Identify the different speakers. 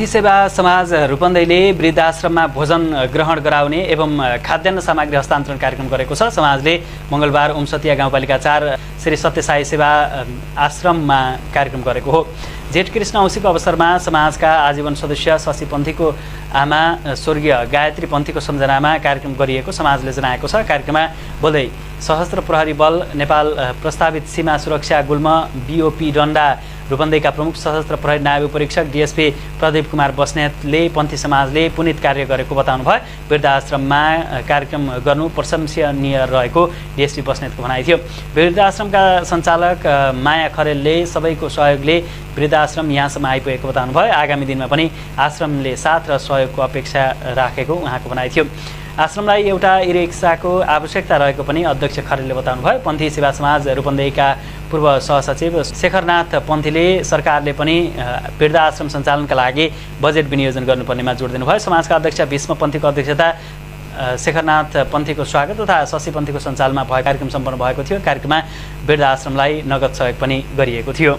Speaker 1: सेवा समाज रूपन्देहीले वृद्धाश्रममा भोजन ग्रहण गराउने एवं खाद्यान्न सामग्री हस्तान्तरण कार्यक्रम गरेको छ। समाजले मङ्गलबार उमसतिया गाउँपालिका 4 श्री सत्यसाई सेवा आश्रममा कार्यक्रम गरेको हो। जेठ कृष्ण औँसीको अवसरमा समाजका आजीवन सदस्य शशि पन्थीको आमा स्वर्गीय गायत्री पन्थीको सम्झनामा कार्यक्रम गरिएको समाजले जनाएको छ। कार्यक्रममा बोल्दै सशस्त्र प्रहरी बल नेपाल प्रस्तावित सीमा सुरक्षा गुल्म बीओपी डन्डा रूपन्देहीका प्रमुख सशस्त्र प्रहरी नायब उपरीक्षक डीएसपी प्रदीप कुमार बस्नेतले पन्थी समाजले पुनित कार्य गरेको बताउनुभयो। वृद्धाश्रममा कार्यक्रम गर्नु प्रशंसनीय रहेको डीएसपी बस्नेतको भनाइ थियो। वृद्धाश्रमका सञ्चालक माया खरेलले सबैको सहयोगले वृद्धाश्रम यहाँसम्म आइपुगेको बताउनुभयो। आगामी दिनमा पनि आश्रमले साथ र सहयोगको अपेक्षा राखेको उहाँको भनाइ थियो। आश्रमलाई एउटा ई-रिक्साको आवश्यकता रहेको पनि अध्यक्ष खरेलले बताउनुभयो। पन्थी सेवा समाज रूपन्देहीका पूर्व सहसचिव शेखरनाथ पन्थीले सरकारले पनि वृद्धाश्रम सञ्चालनका लागि बजेट विनियोजन गर्नुपर्नेमा जोड दिनुभयो। समाजका अध्यक्ष भीष्म पन्थीको अध्यक्षता शेखरनाथ पन्थीको स्वागत तथा शशि पन्थीको सञ्चालनमा भएको कार्यक्रम सम्पन्न भएको थियो। कार्यक्रममा वृद्धाश्रमलाई नगद सहयोग पनि गरिएको थियो।